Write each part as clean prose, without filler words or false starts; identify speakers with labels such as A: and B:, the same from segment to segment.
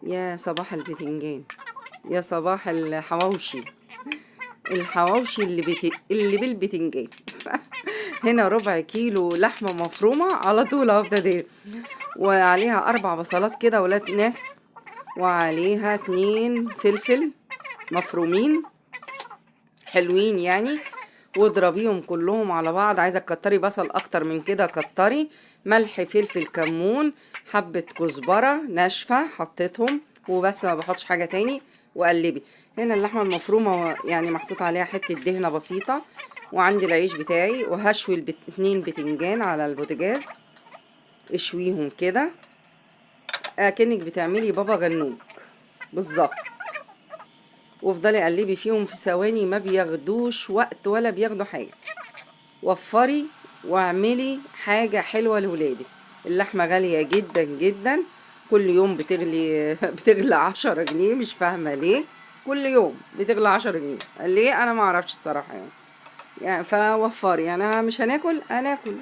A: يا صباح البتنجان، يا صباح الحواوشي، الحواوشي اللي بالبتنجان. هنا ربع كيلو لحمة مفرومة على طول اهو ابتديت، وعليها 4 بصلات كده ولاد ناس، وعليها 2 فلفل مفرومين حلوين يعني، واضربيهم كلهم على بعض. عايزه تكتري بصل اكتر من كده كتري، ملح فلفل كمون، حبه كزبره ناشفه حطيتهم وبس، ما بحطش حاجه تاني. وقلبي. هنا اللحمه المفرومه يعني محطوط عليها حته دهنه بسيطه، وعندي العيش بتاعي، وهشوي 2 بتنجان على البوتاجاز. اشويهم كده اكنك بتعملي بابا غنوج بالظبط، وافضلي قلبي فيهم في ثواني، ما بياخدوش وقت ولا بياخدوا حاجه. وفري واعملي حاجة حلوة لولادك. اللحمة غالية جدا جدا، كل يوم بتغلي بتغلى 10 جنيه، مش فاهمة ليه كل يوم بتغلى 10 جنيه، ليه انا ما اعرفش الصراحة يعني فوفري يعني، مش هناكل هناكل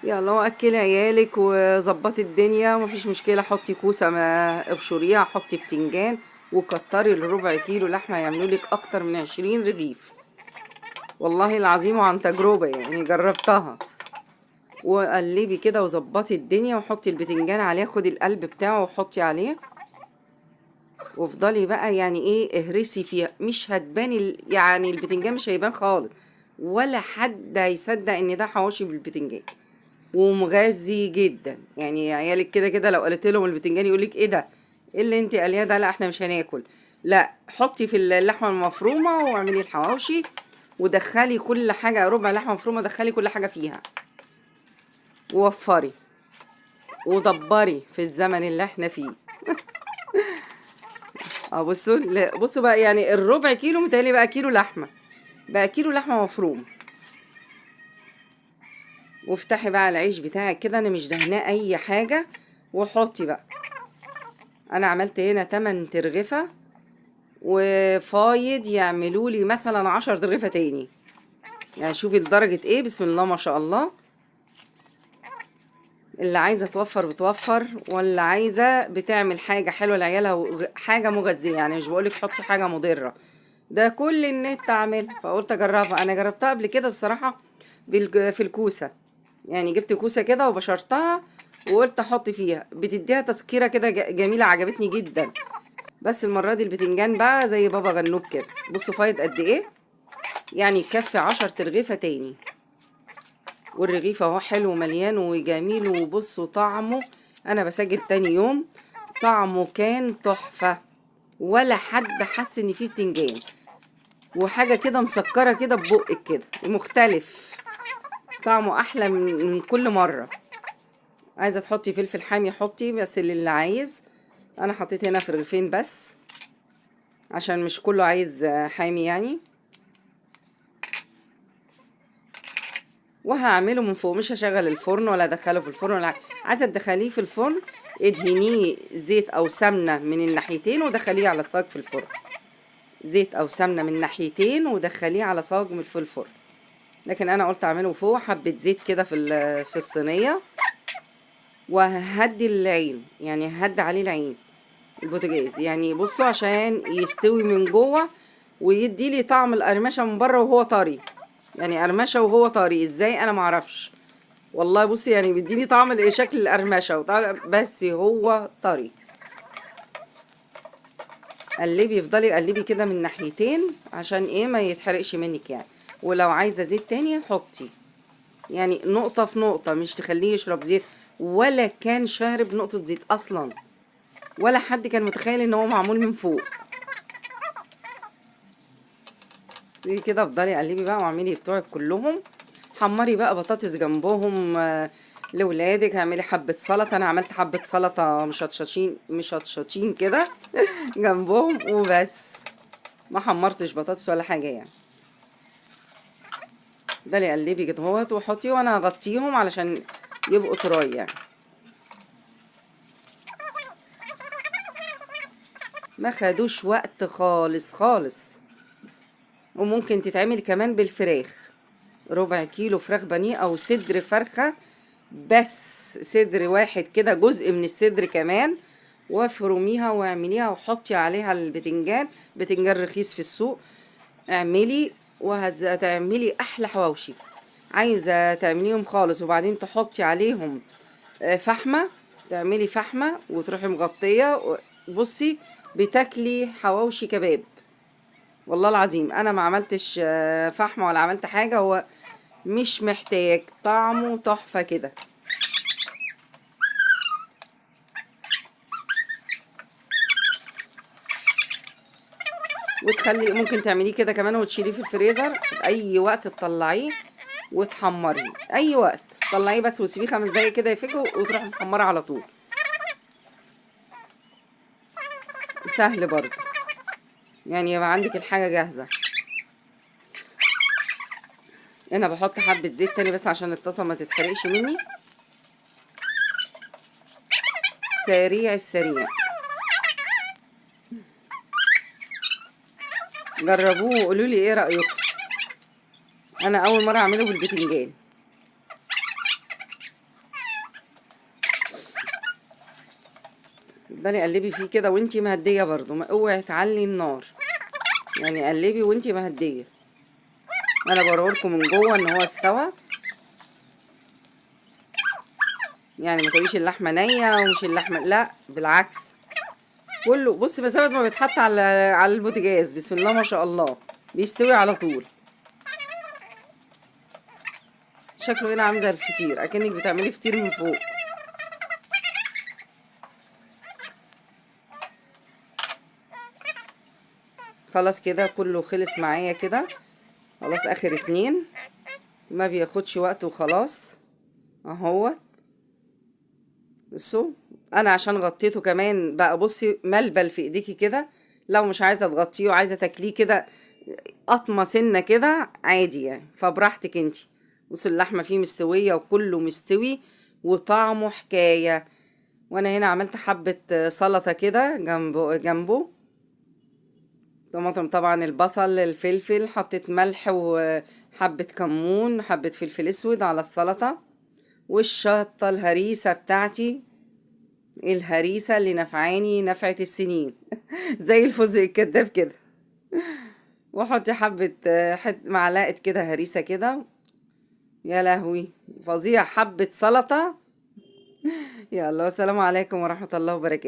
A: يلا واكلي عيالك وظبطي الدنيا، ومفيش مشكلة. حطي كوسة ما ابشريها، حطي بتنجان، وكتري الربع كيلو لحمة يعملوا لك اكتر من 20 رغيف، والله العظيم وعن تجربة يعني جربتها. وقلبي كده وظبطي الدنيا، وحطي البتنجان عليه، خدي القلب بتاعه وحطي عليه، وافضلي بقى يعني ايه اهرسي فيها، مش هتبان يعني البتنجان مش هيبان خالص، ولا حد هيصدق ان ده حواوشي بالبتنجان. ومغذي جدا يعني، عيالك كده كده لو قلت لهم البتنجان يقولك ايه ده، ايه اللي انت قاليه ده، لا احنا مش هناكل. لا، حطي في اللحمه المفرومه واعملي الحواوشي، ودخلي كل حاجه، ربع لحمه مفرومه دخلي كل حاجه فيها، ووفري ودبري في الزمن اللي احنا فيه. اه بصوا، بصوا بقى يعني الربع كيلو متهيألي بقى كيلو لحمه، بقى كيلو لحمه مفروم. وافتحي بقى العيش بتاعك كده، انا مش دهناه اي حاجه، وحطي بقى. انا عملت هنا 8 ترغفه، وفايض يعملوا لي مثلا 10 ترغفه تاني، يعني شوفي لدرجه ايه، بسم الله ما شاء الله. اللي عايزه توفر بتوفر، واللي عايزه بتعمل حاجه حلوه لعيالها حاجه مغذيه، يعني مش بقولك حطي حاجه مضره، ده كل النت عاملها، فقلت اجربها. انا جربتها قبل كده الصراحه في الكوسه، يعني جبت كوسه كده وبشرتها، وقلت احط فيها، بتديها تسكيره كده جميله، عجبتني جدا. بس المره دي البتنجان بقى زي بابا غنوج كده، بصوا فايض قد ايه، يعني يكفي 10 ترغيفه تاني. والرغيف اهو حلو ومليان وجميل، وبصوا طعمه، انا بسجل تاني يوم، طعمه كان تحفه، ولا حد حس ان فيه بتنجان، وحاجه كده مسكره كده ببقك كده، مختلف، طعمه احلى من كل مره. عايزه تحطي فلفل حامي حطي، بس اللي عايز. انا حطيت هنا في رغيفين بس، عشان مش كله عايز حامي يعني. وهعمله من فوق، مش هشغل الفرن ولا ادخله في الفرن ولا عايزه تدخليه في الفرن، ادهنيه زيت او سمنه من الناحيتين ودخليه على صاج في الفرن، زيت او سمنه من ناحيتين ودخليه على صاج في الفرن. لكن انا قلت اعمله فوق، حبه زيت كده في الصينيه، وههدي العين، يعني هدي عليه العين البوتاجاز يعني، بصوا عشان يستوي من جوه، ويدي لي طعم القرمشه من بره وهو طري، يعني قرمشه وهو طري ازاي انا معرفش، والله بصي يعني بيديني طعم شكل القرمشه بس هو طري. قلبي، افضلي قلبي كده من ناحيتين عشان ايه ما يتحرقش منك يعني. ولو عايزه زيت تاني حطي، يعني نقطه في نقطه، مش تخليه يشرب زيت، ولا كان شارب نقطه زيت اصلا، ولا حد كان متخيل ان هو معمول من فوق. زي كده افضلي قلبي بقى واعملي بتوعك كلهم. حمري بقى بطاطس جنبهم لولادك، اعملي حبة سلطة، انا عملت حبة سلطة مشطشطين كده جنبهم وبس، ما حمرتش بطاطس ولا حاجة يعني. افضلي قلبي كده اهوت وحطيه، وانا هغطيهم علشان يبقوا طراي يعني. ما خدوش وقت خالص خالص. وممكن تتعمل كمان بالفراخ، ربع كيلو فراخ بانيه او صدر فرخة، بس صدر واحد كده، جزء من الصدر كمان، وافرميها واعمليها وحطي عليها البتنجان، بتنجان رخيص في السوق. اعملي وهتعملي احلى حواوشي. عايزه تعمليهم خالص وبعدين تحطي عليهم فحمه، تعملي فحمه وتروحي مغطيه بصي بتاكلي حواوشي كباب. والله العظيم انا ما عملتش فحمه ولا عملت حاجه، هو مش محتاج، طعمه تحفه كده. وتخلي ممكن تعمليه كده كمان وتشيليه في الفريزر في اي وقت تطلعيه وتحمريه، اي وقت تطلعيه بس وتسيبيه 5 دقايق كده يفك وتروحي محمره على طول. سهل برضه، يعني يبقى عندك الحاجه جاهزه. انا بحط حبه زيت تاني بس عشان الطاسه ما تتحرقش مني. سريع السريع، جربوه وقولوا لي ايه رايكم. انا اول مره اعمله بالبتنجان. تفضلي قلبي فيه كده وانتي مهديه برضو، ما اوعي تعلي النار، يعني قلبي وانتي مهديه. انا بوريلكم من جوه ان هو استوى، يعني ما تقوليش اللحمه نيه ومش اللحمه، لا بالعكس كله. بصي مسافه ما بيتحط على البوتاجاز بسم الله ما شاء الله بيستوي على طول. شكله هنا عامل زي الفطير، اكنك بتعملي فطير من فوق. خلاص كده كله خلص معايا كده، خلاص اخر 2 ما بياخدش وقت وخلاص اهو. بصوا انا عشان غطيته كمان بقى بصي ملبل في ايديكي كده، لو مش عايزه تغطيه وعايزه تاكليه كده قطمه سنه كده عادي يعني، فبراحتك انتي. بصوا اللحمه فيه مستويه وكله مستوي وطعمه حكايه. وانا هنا عملت حبه سلطه كده جنبه طماطم طبعا، البصل الفلفل، حطيت ملح وحبه كمون حبه فلفل اسود على السلطه، والشطه الهريسه بتاعتي، الهريسة اللي نفعاني نفعة السنين زي الفستق الكداب كده. واحطي حبة معلقة كده هريسة كده، يا لهوي فظيع، حبة سلطة. يلا والسلام عليكم ورحمة الله وبركاته.